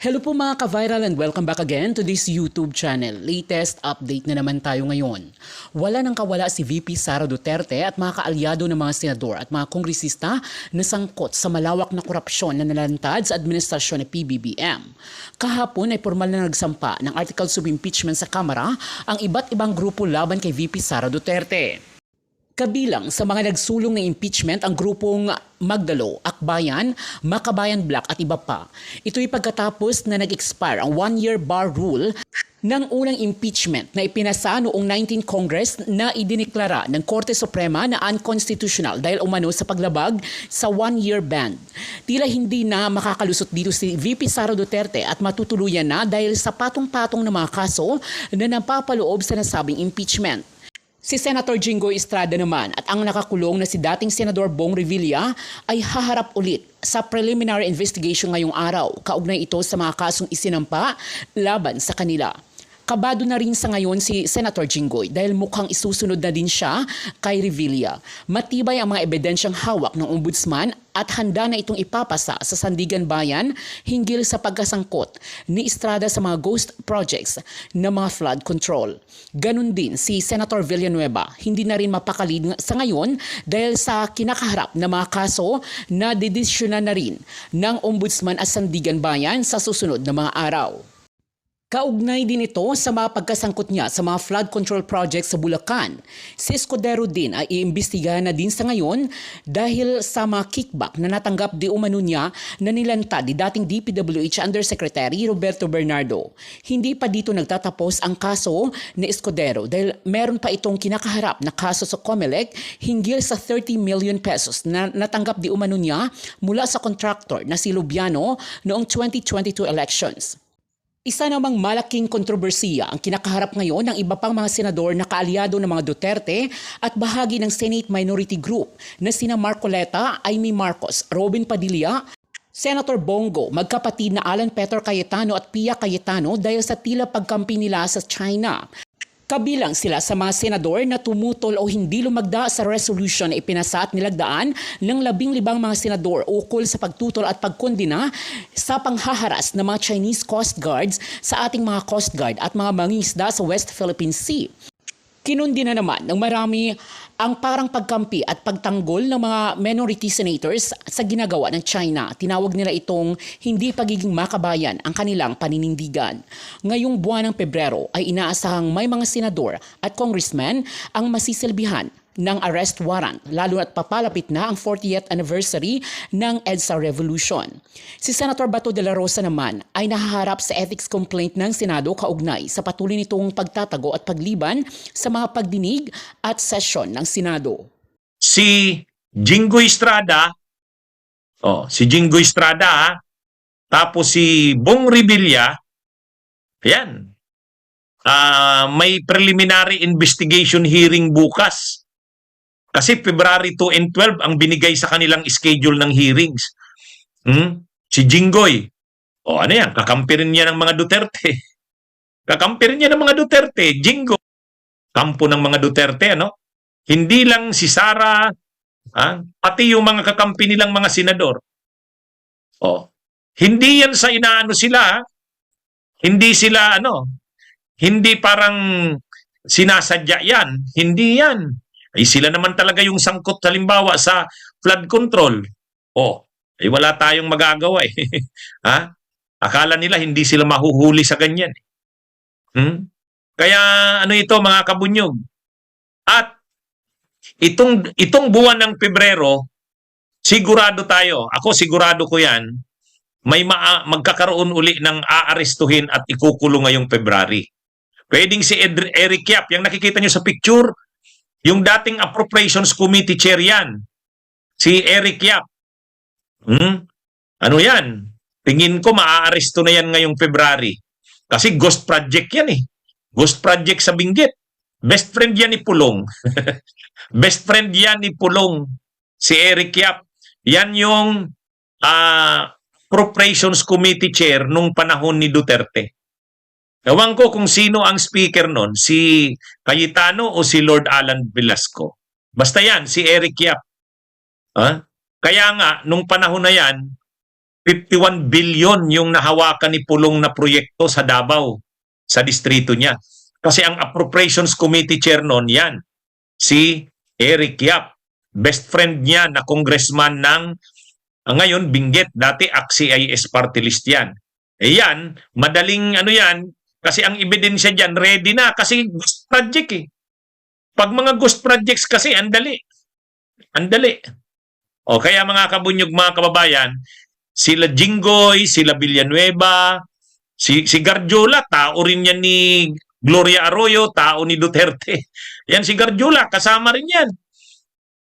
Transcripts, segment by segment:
Hello po mga ka-viral and welcome back again to this YouTube channel. Latest update na naman tayo ngayon. Wala nang kawala si VP Sara Duterte at mga kaalyado ng mga senador at mga kongresista na sangkot sa malawak na korupsyon na nalantad sa administrasyon ng PBBM. Kahapon ay formal na nagsampa ng articles of impeachment sa Kamara ang iba't ibang grupo laban kay VP Sara Duterte. Kabilang sa mga nagsulong ng impeachment ang grupong Magdalo, Akbayan, Makabayan Black at iba pa. Ito'y pagkatapos na nag-expire ang one-year bar rule ng unang impeachment na ipinasa noong 19th Congress na idineklara ng Korte Suprema na unconstitutional dahil umano sa paglabag sa one-year ban. Tila hindi na makakalusot dito si VP Sara Duterte at matutuluyan na dahil sa patong-patong na mga kaso na napapaloob sa nasabing impeachment. Si Senator Jinggoy Estrada naman at ang nakakulong na si dating Senador Bong Revilla ay haharap ulit sa preliminary investigation ngayong araw. Kaugnay ito sa mga kasong isinampa laban sa kanila. Kabado na rin sa ngayon si Senator Jinggoy dahil mukhang isusunod na din siya kay Revilla. Matibay ang mga ebidensyang hawak ng ombudsman at handa na itong ipapasa sa Sandigan Bayan hinggil sa pagkasangkot ni Estrada sa mga ghost projects na mga flood control. Ganon din si Senator Villanueva, hindi na rin mapakali sa ngayon dahil sa kinakaharap na mga kaso na didesisyonan na rin ng ombudsman at Sandigan Bayan sa susunod na mga araw. Kaugnay din ito sa mga pagkasangkot niya sa mga flood control projects sa Bulacan. Si Escudero din ay iimbestigahan na din sa ngayon dahil sa mga kickback na natanggap di umano niya na nilantad ni dating DPWH Undersecretary Roberto Bernardo. Hindi pa dito nagtatapos ang kaso ni Escudero dahil meron pa itong kinakaharap na kaso sa COMELEC hinggil sa 30 million pesos na natanggap di umano niya mula sa contractor na si Lubiano noong 2022 elections. Isa namang malaking kontrobersiya ang kinakaharap ngayon ng iba pang mga senador na kaalyado ng mga Duterte at bahagi ng Senate Minority Group na sina Marcoleta, Amy Marcos, Robin Padilla, Senator Bongo, magkapatid na Alan Peter Cayetano at Pia Cayetano dahil sa tila pagkampi nila sa China. Kabilang sila sa mga senador na tumutol o hindi lumagda sa resolution na ipinasa at nilagdaan ng 15 mga senador ukol sa pagtutol at pagkondina sa panghaharas ng mga Chinese Coast Guards sa ating mga Coast Guard at mga mangingisda sa West Philippine Sea. Kinundi na naman ng marami ang parang pagkampi at pagtanggol ng mga minority senators sa ginagawa ng China. Tinawag nila itong hindi pagiging makabayan ang kanilang paninindigan. Ngayong buwan ng Pebrero ay inaasahang may mga senador at congressmen ang masisilbihan ng arrest warrant, lalo at papalapit na ang 40th anniversary ng EDSA Revolution. Si Senator Bato de la Rosa naman ay nahaharap sa ethics complaint ng Senado kaugnay sa patuloy nitong pagtatago at pagliban sa mga pagdinig at sesyon ng Senado. Si Jinggoy Estrada, tapos si Bong Revilla, yan, may preliminary investigation hearing bukas. Kasi February 2 and 12 ang binigay sa kanilang schedule ng hearings. Si Jinggoy, ano yan, kakampi rin niya ng mga Duterte. Kakampi rin niya ng mga Duterte. Jinggoy, kampo ng mga Duterte, ano? Hindi lang si Sara, pati yung mga kakampi nilang mga senador. Hindi yan sa inaano sila, hindi sila, hindi parang sinasadya yan. Hindi yan. Ay sila naman talaga yung sangkot halimbawa sa flood control. Wala tayong magagawa eh. Akala nila hindi sila mahuhuli sa ganyan. Kaya ito mga kabunyog. At itong buwan ng Pebrero, sigurado tayo, ako sigurado ko yan, may magkakaroon uli ng aarestuhin at ikukulong ngayong February. Pwedeng si Eric Yap, yung nakikita nyo sa picture, yung dating Appropriations Committee Chair yan, si Eric Yap. Ano yan? Tingin ko maaaresto na yan ngayong February. Kasi ghost project yan eh. Ghost project sa Benguet. Best friend yan ni Pulong. Best friend yan ni Pulong. Si Eric Yap. Yan yung Appropriations Committee Chair nung panahon ni Duterte. Ewan ko kung sino ang speaker nun, si Cayetano o si Lord Alan Velasco. Basta yan, si Eric Yap. Kaya nga, nung panahon na yan, 51 billion yung nahawakan ni Pulong na proyekto sa Davao, sa distrito niya. Kasi ang Appropriations Committee Chair noon yan, si Eric Yap. Best friend niya na congressman ng ngayon Benguet, dati AXI-IS party list yan. Eh yan, madaling ano yan, kasi ang ebidensya dyan, ready na kasi ghost project eh. Pag mga ghost projects kasi, andali. Andali. O kaya mga kabunyog, mga kababayan, sila Jinggoy, sila Villanueva, si Garjola, tao rin yan ni Gloria Arroyo, tao ni Duterte. Yan si Garjola, kasama rin yan.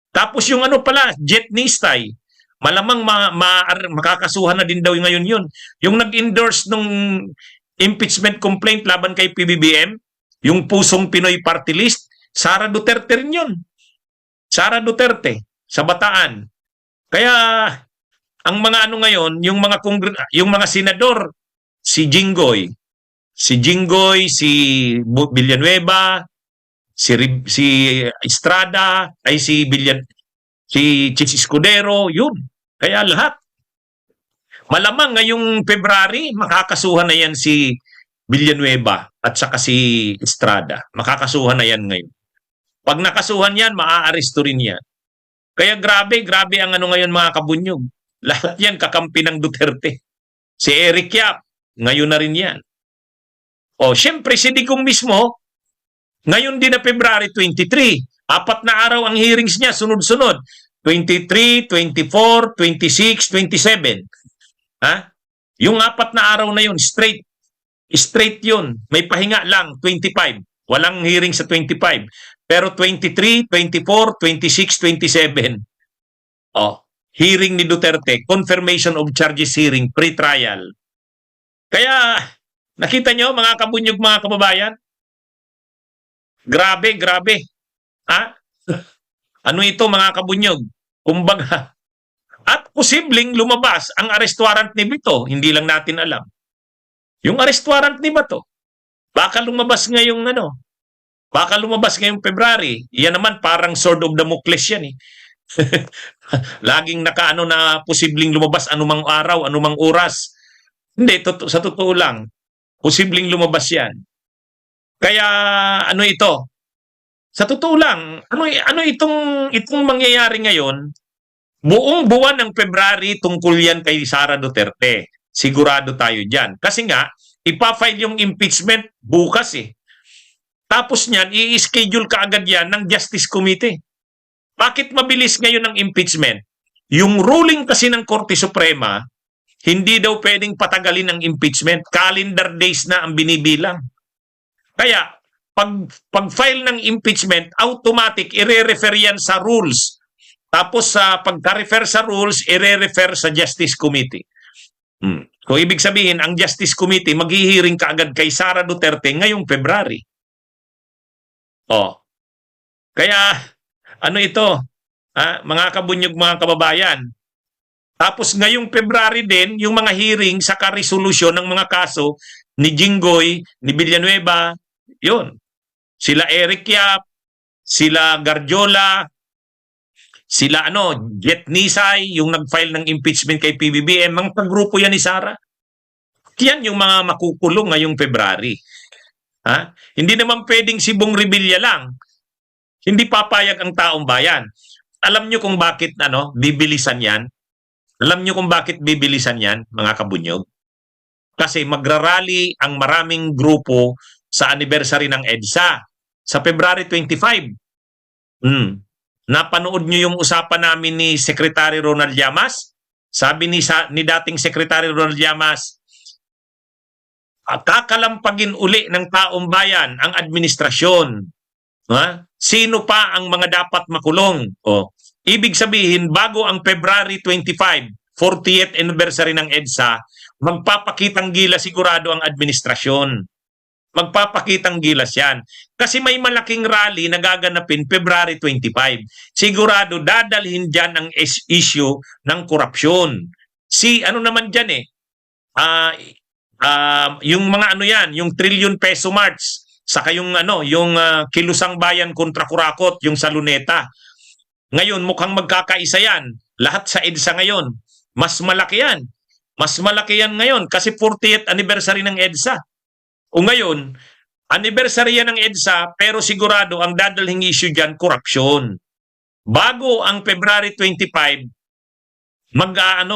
Tapos yung ano pala, Jet Nistay, malamang makakasuhan na din daw ngayon yun. Yung nag-endorse nung impeachment complaint laban kay PBBM, yung Pusong Pinoy Party List, Sara Duterte rin yun. Sara Duterte, sa Bataan. Kaya ang mga ano ngayon, yung mga senador, si Jinggoy, si Villanueva, si Estrada, ay si Chis Escudero, yun. Kaya lahat. Malamang ngayong February, makakasuhan na yan si Villanueva at saka si Estrada. Makakasuhan na yan ngayon. Pag nakasuhan yan, maaaresto rin yan. Kaya grabe ang ano ngayon mga kabunyog. Lahat yan kakampi ng Duterte. Si Eric Yap, ngayon na rin yan. O, syempre si Digong mismo, ngayon din na February 23, 4 na araw ang hearings niya, sunod-sunod. 23, 24, 26, 27. Ha? Yung 4 na araw na yun, straight yun. May pahinga lang, 25. Walang hearing sa 25. Pero 23, 24, 26, 27. Oh, hearing ni Duterte, confirmation of charges hearing, pre-trial. Kaya, nakita nyo mga kabunyog, mga kababayan? Grabe. Ha? Ano ito mga kabunyog? Kumbaga, at posibleng lumabas ang arrest warrant ni Bito, hindi lang natin alam. Yung arrest warrant ni Bato, baka lumabas ngayong February. Yan naman parang sword of Damocles yan eh. Laging nakaano na posibleng lumabas anumang araw, anumang oras. Hindi, sa totoo lang, posibleng lumabas yan. Kaya ano ito? Sa totoo lang, ano itong mangyayari ngayon? Buong buwan ng February tungkol yan kay Sara Duterte. Sigurado tayo dyan. Kasi nga, ipafile yung impeachment bukas eh. Tapos niyan, i-schedule kaagad yan ng Justice Committee. Bakit mabilis ngayon ang impeachment? Yung ruling kasi ng Korte Suprema, hindi daw pwedeng patagalin ang impeachment. Calendar days na ang binibilang. Kaya, pag-file ng impeachment, automatic, ire-refer yan sa rules. Tapos sa pagka-refer sa rules, ire-refer sa Justice Committee. Kung ibig sabihin, ang Justice Committee maghihiring kaagad kay Sara Duterte ngayong February. Kaya, ano ito? Mga kabunyog, mga kababayan. Tapos ngayong February din, yung mga hearing sa ka-resolusyon ng mga kaso ni Jinggoy, ni Villanueva, yun. Sila Eric Yap, sila Garjola, sila Jet Nisay, yung nag-file ng impeachment kay PBBM, mga pagrupo yan ni Sara. Yan yung mga makukulong ngayong February. Hindi naman pwedeng si Bong Revilla lang. Hindi papayag ang taong bayan. Alam nyo kung bakit bibilisan yan? Alam nyo kung bakit bibilisan yan, mga kabunyog? Kasi magrarally ang maraming grupo sa anniversary ng EDSA sa February 25. Napanood nyo yung usapan namin ni Secretary Ronald Llamas? Sabi ni dating Secretary Ronald Llamas, kakalampagin uli ng taong bayan ang administrasyon. Sino pa ang mga dapat makulong? Ibig sabihin, bago ang February 25, 40th anniversary ng EDSA, magpapakitang gilas sigurado ang administrasyon. Magpapakitang gilas yan. Kasi may malaking rally na gaganapin February 25. Sigurado dadalhin dyan ang issue ng korupsyon. Ano naman dyan yung mga yung trillion peso march, saka yung Kilusang Bayan kontra Kurakot, yung sa Luneta. Ngayon mukhang magkakaisa yan. Lahat sa EDSA ngayon. Mas malaki yan. Mas malaki yan ngayon kasi 40th anniversary ng EDSA. O ngayon, anniversary yan ng EDSA pero sigurado ang dadalhing issue dyan, corruption. Bago ang February 25,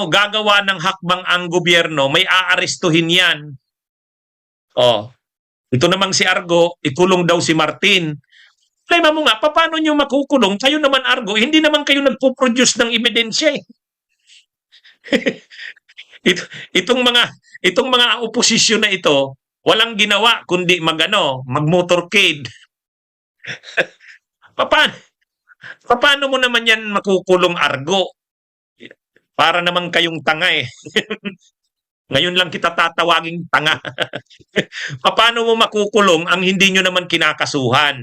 gagawa ng hakbang ang gobyerno, may aarestuhin yan. Oh, ito namang si Argo, ikulong daw si Martin. Problema mo nga, paano nyo makukulong? Kayo naman, Argo, hindi naman kayo nagpo-produce ng ebidensya eh. Ito, itong mga oposisyon na ito, walang ginawa kundi mag-motorcade. Paano mo naman yan makukulong, Argo? Para naman kayong tanga eh. Ngayon lang kita tatawaging tanga. Paano mo makukulong ang hindi nyo naman kinakasuhan?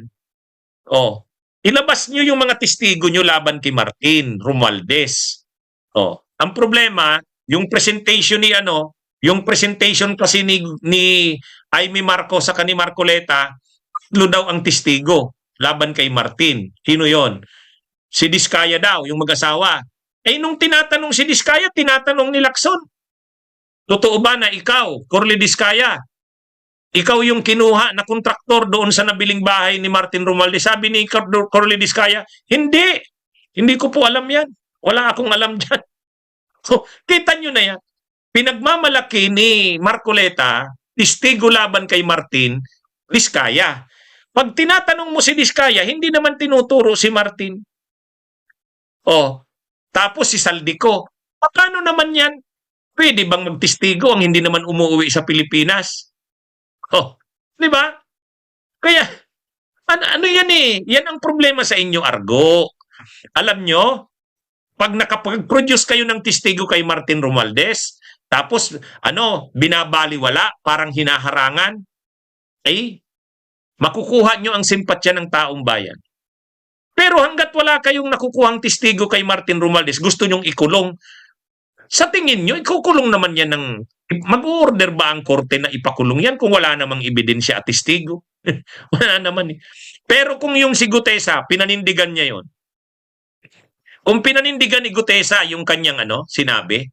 Oh, ilabas nyo yung mga testigo nyo laban kay Martin Romualdez. Oh, ang problema, yung presentation yung presentation kasi ni Amy Marcos sa ni Marcoleta, tatlo daw ang testigo laban kay Martin. Sino yon? Si Diskaya daw, yung mag-asawa. Eh nung tinatanong si Diskaya, tinatanong ni Lacson. Totoo ba na ikaw, Corly Diskaya, ikaw yung kinuha na kontraktor doon sa nabiling bahay ni Martin Romualdez? Sabi ni Corly Diskaya, hindi. Hindi ko po alam yan. Wala akong alam dyan. So, kita nyo na yan. Pinagmamalaki ni Marcoleta, testigo laban kay Martin, Diskaya. Pag tinatanong mo si Diskaya, hindi naman tinuturo si Martin. Oh, tapos si Saldico. Paano naman yan? Pwede bang magtestigo ang hindi naman umuwi sa Pilipinas? Oh, di ba? Kaya, ano yan eh? Yan ang problema sa inyo, Argo. Alam nyo, pag nakapag-produce kayo ng testigo kay Martin Romualdez, tapos, binabaliwala, parang hinaharangan, ay, makukuha nyo ang simpatya ng taong bayan. Pero hanggat wala kayong nakukuhang testigo kay Martin Romualdez, gusto nyong ikulong, sa tingin nyo, ikukulong naman yan ng... Mag-order ba ang korte na ipakulong yan kung wala namang ebidensya at testigo? Wala naman eh. Pero kung yung si Gutesa, pinanindigan niya yon. Kung pinanindigan ni Gutesa yung kanyang sinabi,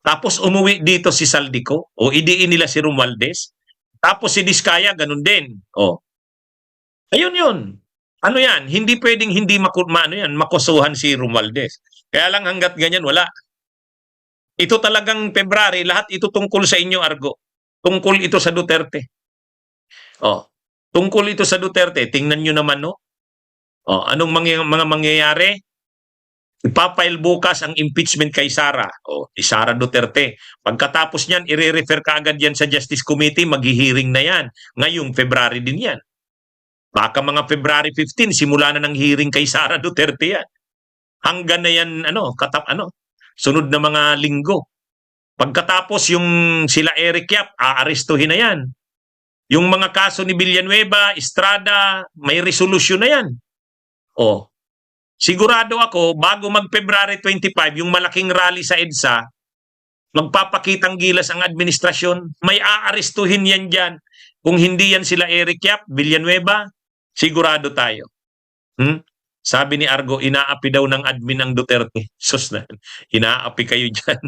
tapos umuwi dito si Saldico, o idiin nila si Romualdez, tapos si Diskaya, ganun din. O. Ayun yun. Ano yan? Hindi pwedeng hindi makusuhan si Romualdez. Kaya lang hanggat ganyan, wala. Ito talagang February, lahat ito tungkol sa inyo, Argo. Tungkol ito sa Duterte. Oh, tungkol ito sa Duterte. Tingnan nyo naman, no? Oh, anong mga mangyayari? Ipapile bukas ang impeachment kay Sara. Oh, si Sara Duterte. Pagkatapos niyan, i-refer ka agad yan sa Justice Committee, maghihiring na yan. Ngayong February din yan. Baka mga February 15, simula na ng hearing kay Sara Duterte yan. Hanggang na yan, sunod na mga linggo. Pagkatapos yung sila Eric Yap, aarestuhin na yan. Yung mga kaso ni Villanueva, Estrada, may resolution na yan. O, sigurado ako, bago mag-February 25, yung malaking rally sa EDSA, magpapakitang gilas ang administrasyon, may aarestuhin yan dyan. Kung hindi yan sila Eric Yap, Villanueva, sigurado tayo. Sabi ni Argo, inaapi daw ng admin ng Duterte. Sus na, inaapi kayo dyan.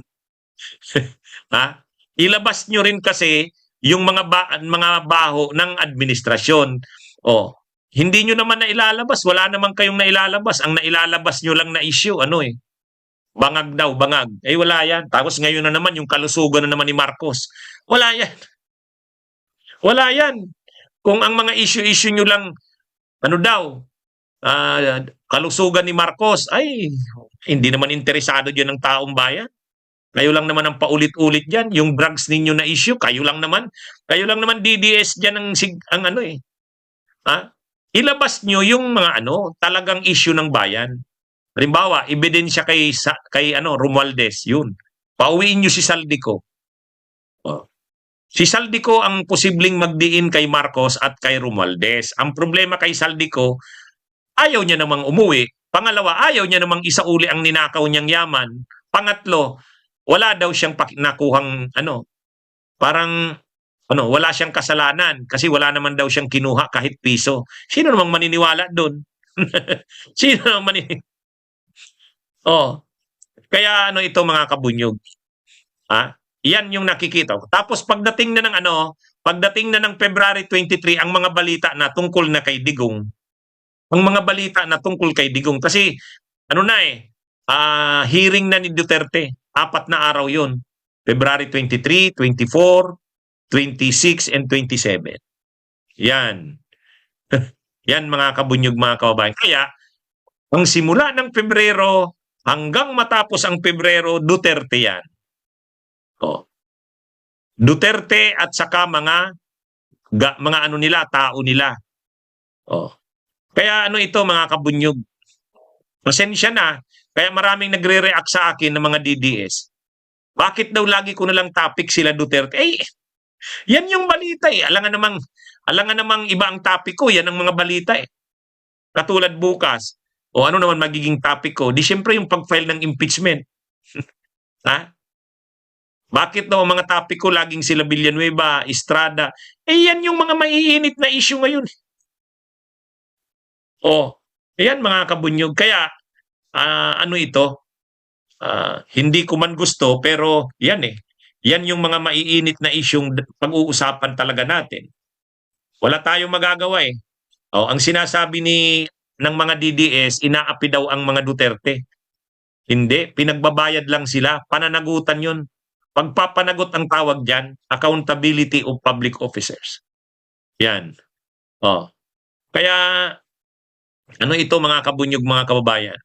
Ha? Ilabas nyo rin kasi yung mga baho ng administrasyon. O, hindi nyo naman nailalabas. Wala naman kayong nailalabas. Ang nailalabas nyo lang na issue, bangag daw, bangag. Eh, wala yan. Tapos ngayon na naman, yung kalusugan na naman ni Marcos. Wala yan. Wala yan. Kung ang mga issue nyo lang, kalusugan ni Marcos, ay, hindi naman interesado dyan ng taong bayan. Kayo lang naman ang paulit-ulit dyan. Yung drugs ninyo na issue, kayo lang naman DDS dyan ang ilabas nyo yung mga talagang issue ng bayan. Halimbawa, ebidensya kay Romualdez, yun. Pauwiin nyo si Saldico. Si Saldico ang posibleng magdiin kay Marcos at kay Romualdez. Ang problema kay Saldico, ayaw niya namang umuwi. Pangalawa, ayaw niya namang isauli ang ninakaw niyang yaman. Pangatlo, wala daw siyang nakuhang wala siyang kasalanan kasi wala naman daw siyang kinuha kahit piso. Sino namang maniniwala doon? Sino namang maniniwala? Oh. Kaya ito mga kabunyog. Ha? Yan yung nakikita ko. Tapos pagdating na ng February 23, ang mga balita na tungkol na kay Digong, kasi hearing na ni Duterte, 4 na araw yun. February 23, 24, 26, and 27. Yan. Yan mga kabunyog, mga kababayan. Kaya, ang simula ng Pebrero hanggang matapos ang Pebrero, Duterte yan. Oh. Duterte at saka mga tao nila. Oh. Kaya ito mga kabunyog. Pasensya na. Kaya maraming nagre-react sa akin ng mga DDS. Bakit daw lagi ko nalang topic sila Duterte? Yan yung balita eh. Alangan namang iba ang topic ko. Yan ang mga balita eh. Katulad bukas. O ano naman magiging topic ko? Di syempre yung pag-file ng impeachment. Ha? Bakit daw ang mga topic ko laging sila Villanueva, Estrada? Yan yung mga maiinit na issue ngayon. Yan mga kabunyog. Kaya, hindi ko man gusto, pero yan eh. Yan yung mga maiinit na isyong pag-uusapan talaga natin. Wala tayong magagawa eh. Ang sinasabi ng mga DDS, inaapi daw ang mga Duterte. Hindi, pinagbabayad lang sila. Pananagutan yun. Pagpapanagot ang tawag dyan, accountability of public officers. Yan. Kaya, ito mga kabunyog, mga kababayan?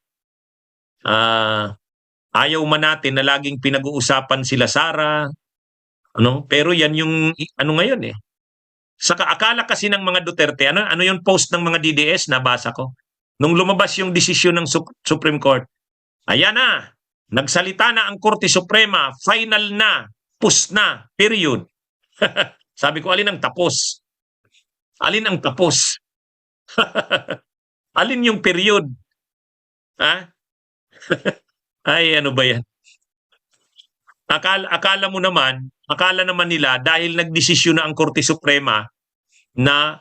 Ayaw man natin na laging pinag-uusapan sila Sara, pero yan yung ngayon eh. Saka akala kasi ng mga Duterte, ano yung post ng mga DDS, nabasa ko. Nung lumabas yung desisyon ng Supreme Court, ayan na, nagsalita na ang Korte Suprema, final na, pus na, period. Sabi ko, alin ang tapos? Alin ang tapos? Alin yung period? Ha? Ay, ano ba yan? Akala naman nila dahil nagdesisyon na ang Korte Suprema na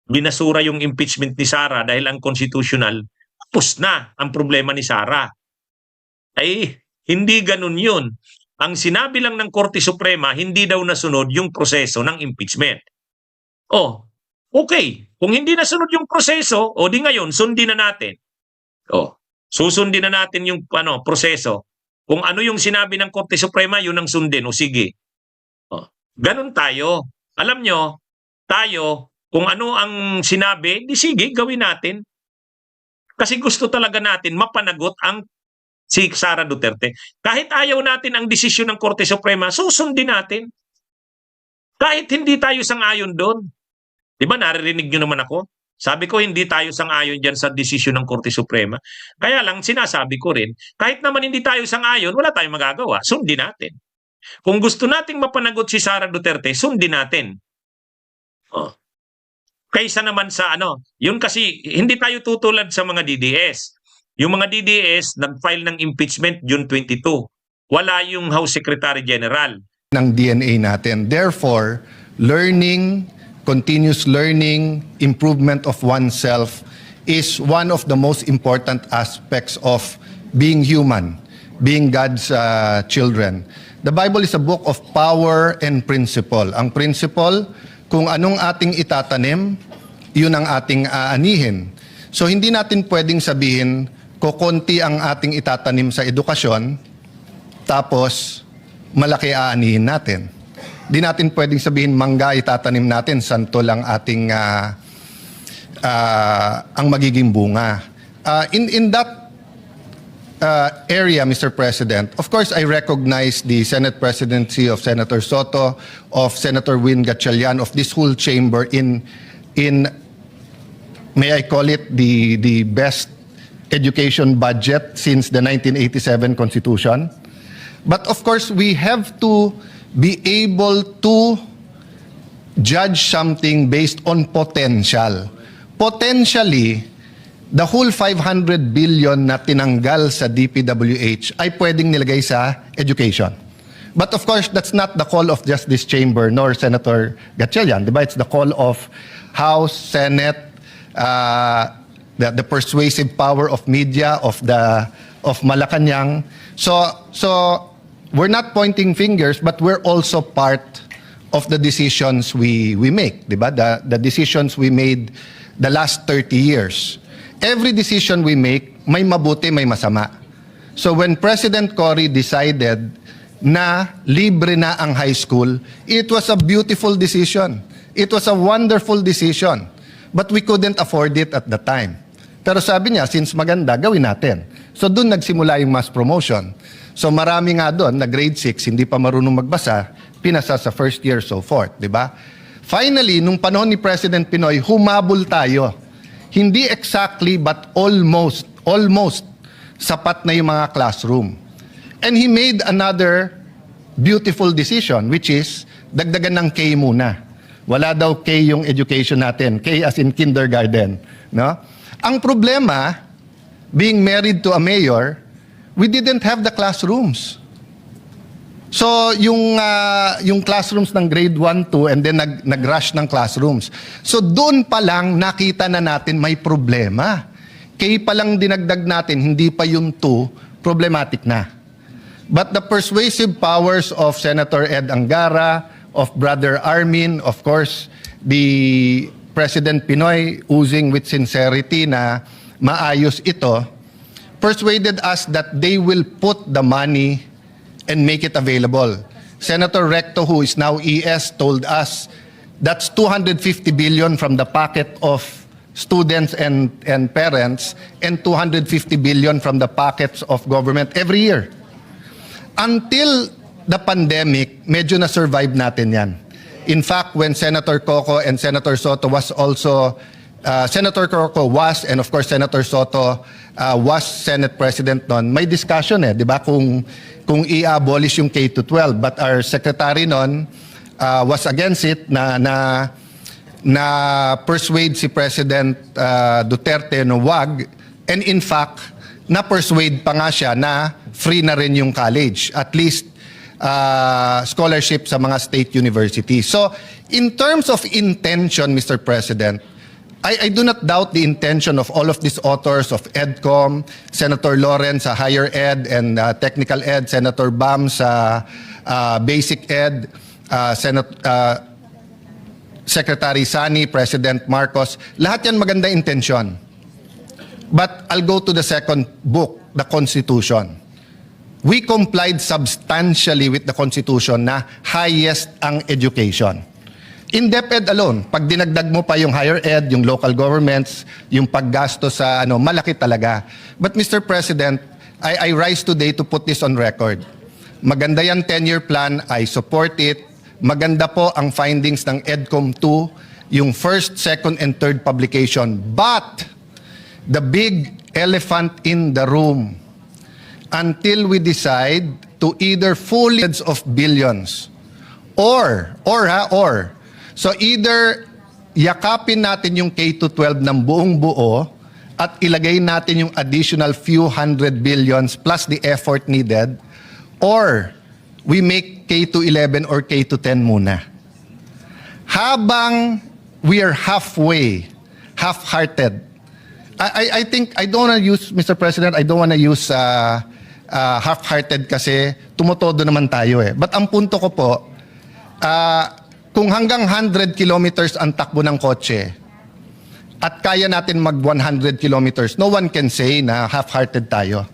binasura yung impeachment ni Sara dahil ang constitutional, tapos na ang problema ni Sara. Ay, hindi ganun yun. Ang sinabi lang ng Korte Suprema, hindi daw nasunod yung proseso ng impeachment. Okay. Kung hindi nasunod yung proseso, di ngayon, sundin na natin. Susundin na natin yung proseso. Kung ano yung sinabi ng Korte Suprema, yun ang sundin. Sige. Ganun tayo. Alam nyo, tayo, kung ano ang sinabi, di sige, gawin natin. Kasi gusto talaga natin mapanagot si Sara Duterte. Kahit ayaw natin ang desisyon ng Korte Suprema, susundin natin. Kahit hindi tayo sang-ayon doon. Diba, naririnig nyo naman ako? Sabi ko, hindi tayo sang-ayon dyan sa desisyon ng Korte Suprema. Kaya lang, sinasabi ko rin, kahit naman hindi tayo sang-ayon, wala tayong magagawa. Sundin natin. Kung gusto nating mapanagot si Sara Duterte, sundin natin. Kaysa naman sa yun kasi, hindi tayo tutulad sa mga DDS. Yung mga DDS, nag-file ng impeachment June 22. Wala yung House Secretary General. Ng DNA natin. Therefore, continuous learning, improvement of oneself is one of the most important aspects of being human, being God's children. The Bible is a book of power and principle. Ang principle, kung anong ating itatanim, yun ang ating aanihin. So hindi natin pwedeng sabihin, kukunti ang ating itatanim sa edukasyon, tapos malaki aanihin natin. Di natin pwedeng sabihin mangga itatanim natin, santo lang ating ang magiging bunga. In that area, Mr. President, of course, I recognize the Senate presidency of Senator Soto, of Senator Win Gatchalian, of this whole chamber in may I call it the best education budget since the 1987 Constitution. But of course, we have to be able to judge something based on potential. Potentially, the whole 500 billion na tinanggal sa DPWH ay pwedeng nilagay sa education. But of course, that's not the call of just this chamber nor Senator Gatchalian. Diba? It's the call of House, Senate, the persuasive power of media, of Malacanang. So we're not pointing fingers, but we're also part of the decisions we make, di ba? The decisions we made the last 30 years. Every decision we make, may mabuti, may masama. So when President Cory decided na libre na ang high school, it was a beautiful decision. It was a wonderful decision. But we couldn't afford it at the time. Pero sabi niya, since maganda, gawin natin. So doon nagsimula yung mass promotion. So marami nga doon na grade 6, hindi pa marunong magbasa, pinasa sa first year, so forth, di ba? Finally, nung panahon ni President Pinoy, humabol tayo. Hindi exactly, but almost sapat na yung mga classroom. And he made another beautiful decision, which is, dagdagan ng K muna. Wala daw K yung education natin. K as in kindergarten. No? Ang problema, being married to a mayor, we didn't have the classrooms. So, yung classrooms ng grade 1, 2, and then nag-rush ng classrooms. So, doon pa lang nakita na natin may problema. K pa lang dinagdag natin, hindi pa yung 2, problematic na. But the persuasive powers of Senator Ed Angara, of Brother Armin, of course, the President Pinoy oozing with sincerity na maayos ito, persuaded us that they will put the money and make it available. Senator Recto, who is now ES, told us that's 250 billion from the pocket of students and parents and 250 billion from the pockets of government every year. Until the pandemic, medyo na-survive natin yan. In fact, when Senator Coco and Senator Soto was also, Senator Coco was, and of course Senator Soto was Senate President noon, may discussion di ba, kung i-abolish yung K-12. But our secretary noon was against it na persuade si President Duterte na wag, and in fact, na-persuade pa nga siya na free na rin yung college, at least scholarship sa mga state universities. So, in terms of intention, Mr. President, I do not doubt the intention of all of these authors of EDCOM, Senator Lawrence sa Higher Ed and Technical Ed, Senator Bam sa Basic Ed, Secretary Sani, President Marcos, lahat yan maganda intention. But I'll go to the second book, the Constitution. We complied substantially with the Constitution na highest ang education. In DepEd alone, pag dinagdag mo pa yung higher ed, yung local governments, yung paggasto sa malaki talaga. But Mr. President, I rise today to put this on record. Maganda yan 10-year plan, I support it. Maganda po ang findings ng EDCOM 2, yung first, second, and third publication. But the big elephant in the room, until we decide to either fully of billions or so either yakapin natin yung K-12 ng buong buo at ilagay natin yung additional few hundred billions plus the effort needed, or we make K-11 or K-10 muna. Habang we are half-hearted, I think, I don't want to use, Mr. President, I don't want to use half-hearted kasi tumotodo naman tayo But ang punto ko po, kung hanggang 100 kilometers ang takbo ng kotse at kaya natin mag 100 kilometers, no one can say na half-hearted tayo.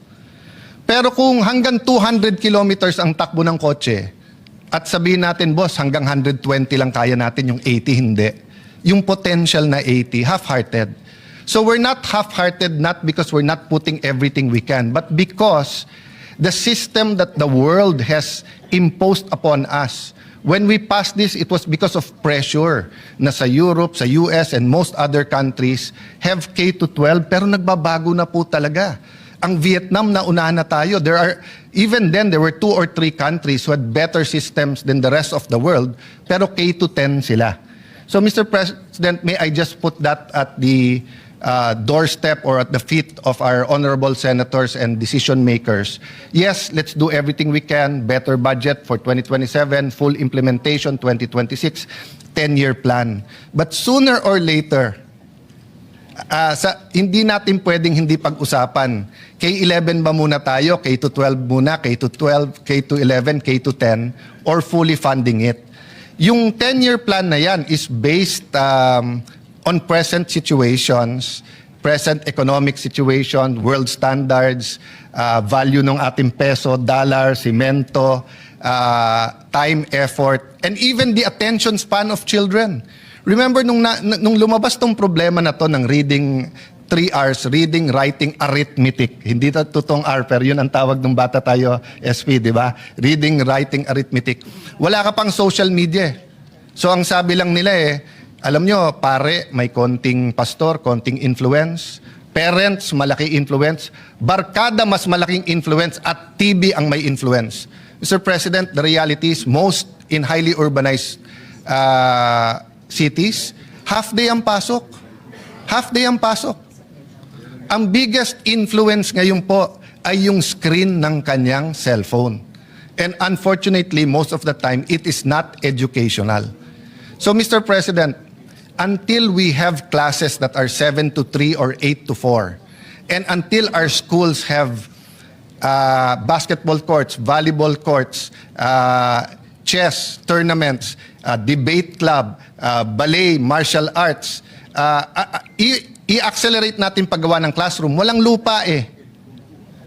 Pero kung hanggang 200 kilometers ang takbo ng kotse at sabihin natin, boss, hanggang 120 lang kaya natin, yung 80 hindi. Yung potential na 80, half-hearted. So we're not half-hearted not because we're not putting everything we can, but because the system that the world has imposed upon us, when we passed this, it was because of pressure na sa Europe, sa US, and most other countries have K-12, pero nagbabago na po talaga. Ang Vietnam na unahan na tayo. Even then, there were 2 or 3 countries who had better systems than the rest of the world, pero K-10 sila. So, Mr. President, may I just put that at the doorstep or at the feet of our honorable senators and decision makers. Yes, let's do everything we can. Better budget for 2027, full implementation 2026, 10-year plan. But sooner or later, hindi natin pwedeng hindi pag-usapan. K-11 ba muna tayo? K-12 muna? K-12, K-11, K-10? Or fully funding it? Yung 10-year plan na yan is based on present situations, present economic situation, world standards, value ng ating peso, dollar, simento, time, effort, and even the attention span of children. Remember, nung lumabas tong problema na to ng reading 3 R's, reading, writing, arithmetic. Hindi ito totoong R, pero yun ang tawag ng bata tayo, SP, di ba? Reading, writing, arithmetic. Wala ka pang social media. So ang sabi lang nila alam nyo, pare, may konting pastor, konting influence. Parents, malaki influence. Barkada, mas malaking influence. At TV ang may influence. Mr. President, the reality is most in highly urbanized cities, half day ang pasok. Half day ang pasok. Ang biggest influence ngayon po ay yung screen ng kanyang cellphone. And unfortunately, most of the time, it is not educational. So, Mr. President, until we have classes that are 7 to 3 or 8 to 4, and until our schools have basketball courts, volleyball courts, chess tournaments, debate club, ballet, martial arts, i-accelerate natin paggawa ng classroom. Walang lupa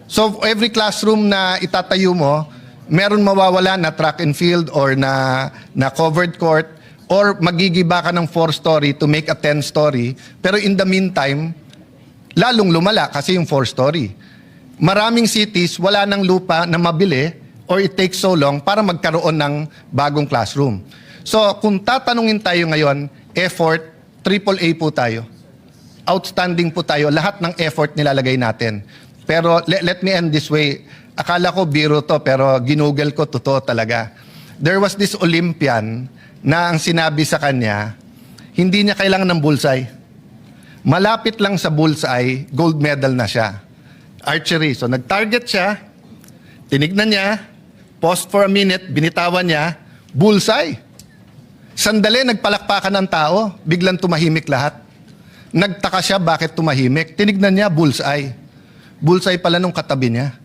So every classroom na itatayo mo, meron mawawala na track and field or na covered court, or magigiba ka ng 4-story to make a 10-story. Pero in the meantime, lalong lumala kasi yung 4-story. Maraming cities, wala ng lupa na mabili or it takes so long para magkaroon ng bagong classroom. So kung tatanungin tayo ngayon, effort, AAA po tayo. Outstanding po tayo. Lahat ng effort nilalagay natin. Pero let me end this way. Akala ko biro to, pero ginugel ko, totoo talaga. There was this Olympian na ang sinabi sa kanya, hindi niya kailangan ng bullseye. Malapit lang sa bullseye, gold medal na siya. Archery. So nag-target siya, tinignan niya, pause for a minute, binitawan niya, bullseye. Sandali, nagpalakpakan ng tao, biglang tumahimik lahat. Nagtaka siya bakit tumahimik. Tinignan niya, bullseye. Bullseye pala nung katabi niya.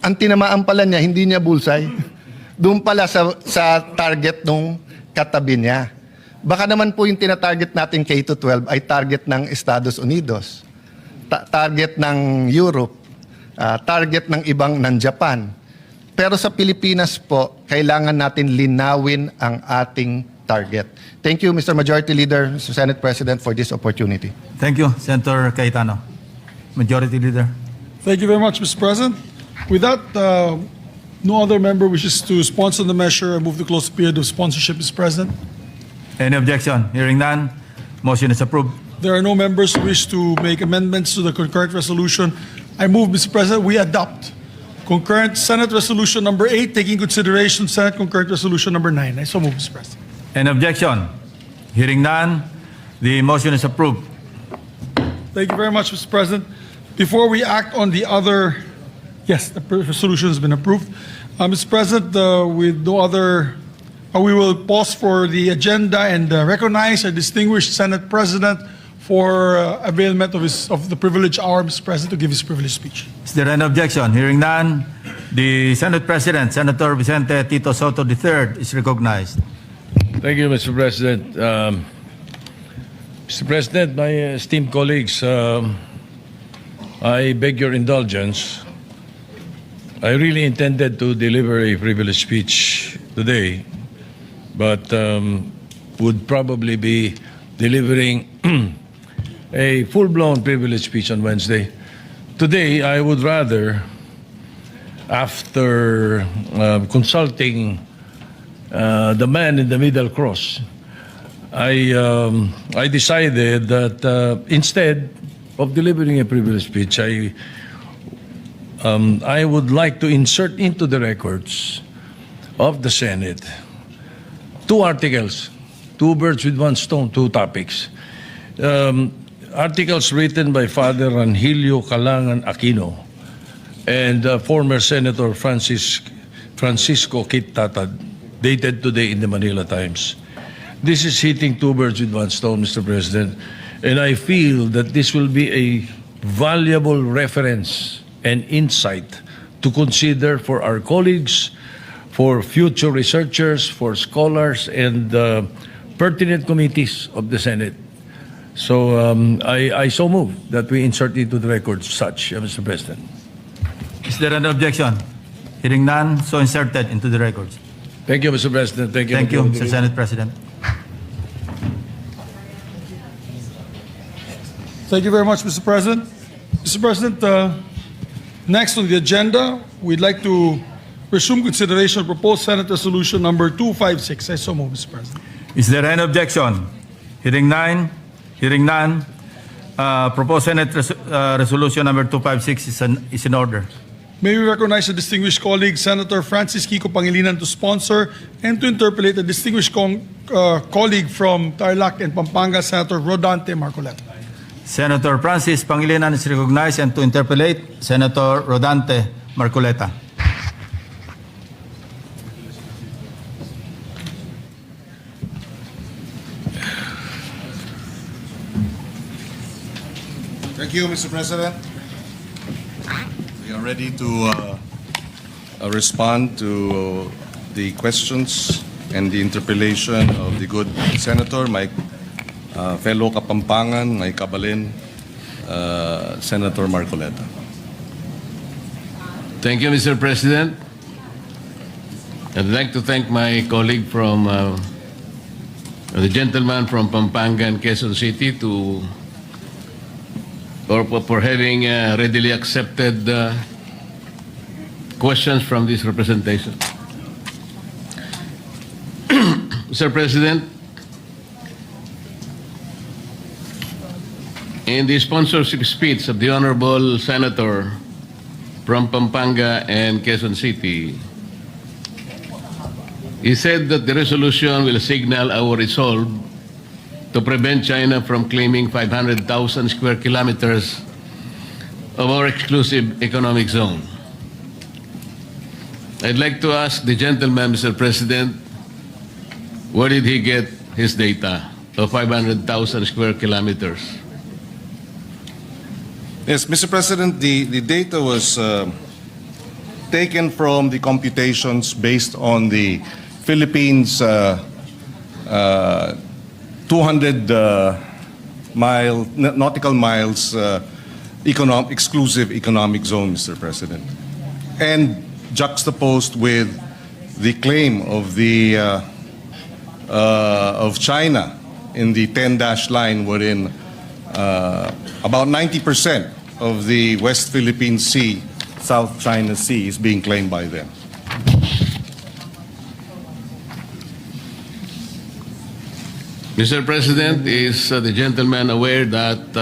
Ang tinamaan pala niya, hindi niya bullseye. Doon pala sa target nung katabi niya. Baka naman po yung tinatarget natin K-12 ay target ng Estados Unidos, target ng Europe, target ng ibang ng Japan. Pero sa Pilipinas po, kailangan natin linawin ang ating target. Thank you, Mr. Majority Leader, Mr. Senate President, for this opportunity. Thank you, Senator Cayetano. Majority Leader. Thank you very much, Mr. President. With that, no other member wishes to sponsor the measure. I move to close the period of sponsorship, Mr. President. Any objection? Hearing none, motion is approved. There are no members who wish to make amendments to the concurrent resolution. I move, Mr. President, we adopt concurrent Senate Resolution number 8, taking consideration Senate Concurrent Resolution number 9. I so move, Mr. President. Any objection? Hearing none, the motion is approved. Thank you very much, Mr. President. Before we act on the other, yes, the resolution has been approved. Mr. President, with no other, we will pause for the agenda and recognize our distinguished Senate President for availment of the privilege hour, Mr. President, to give his privileged speech. Is there an objection? Hearing none, the Senate President, Senator Vicente Tito Soto III, is recognized. Thank you, Mr. President. Mr. President, my esteemed colleagues, I beg your indulgence. I really intended to deliver a privileged speech today, but would probably be delivering a full-blown privileged speech on Wednesday. Today, I would rather, after consulting the man in the middle cross, I decided that instead of delivering a privileged speech, I would like to insert into the records of the Senate 2 articles, 2 birds with 1 stone, 2 topics. Articles written by Father Ranhilio Calangan Aquino and former Senator Francisco Kit Tatad, dated today in the Manila Times. This is hitting 2 birds with 1 stone, Mr. President. And I feel that this will be a valuable reference and insight to consider for our colleagues, for future researchers, for scholars, and pertinent committees of the Senate. So I so move that we insert into the record such, Mr. President. Is there an objection? Hearing none, so inserted into the records. Thank you, Mr. President. Thank you. Thank you, Mr. Senate President. Thank you very much, Mr. President. Mr. President, next on the agenda, we'd like to resume consideration of proposed Senate Resolution number 256. I so move, Mr. President. Is there any objection? Hearing none, proposed Senate Resolution number 256 is in order. May we recognize the distinguished colleague, Senator Francis Kiko Pangilinan, to sponsor and to interpolate a distinguished colleague from Tarlac and Pampanga, Senator Rodante Marcoleta. Senator Francis Pangilinan is recognized, and to interpolate, Senator Rodante Marcoleta. Thank you, Mr. President. We are ready to respond to the questions and the interpellation of the good senator, my fellow Kapampangan, my kabalin, Senator Marcoleta. Thank you, Mr. President. I'd like to thank my colleague from the gentleman from Pampanga and Quezon City for having readily accepted questions from this representation. Mr. President, in the sponsorship speech of the Honorable Senator from Pampanga and Quezon City, he said that the resolution will signal our resolve to prevent China from claiming 500,000 square kilometers of our exclusive economic zone. I'd like to ask the gentleman, Mr. President, where did he get his data of 500,000 square kilometers? Yes, Mr. President, the data was taken from the computations based on the Philippines 200 nautical miles exclusive economic zone, Mr. President, and juxtaposed with the claim of the of China in the 10-dash line, wherein about 90% of the West Philippine Sea, South China Sea, is being claimed by them. Mr. President, is the gentleman aware that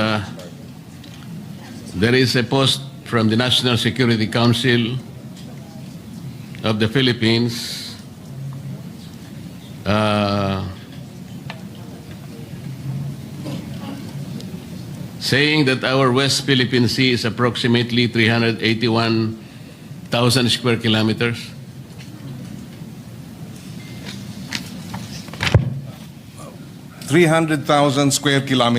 there is a post from the National Security Council of the Philippines saying that our West Philippine Sea is approximately 381,000 square kilometers? 300,000 square kilometers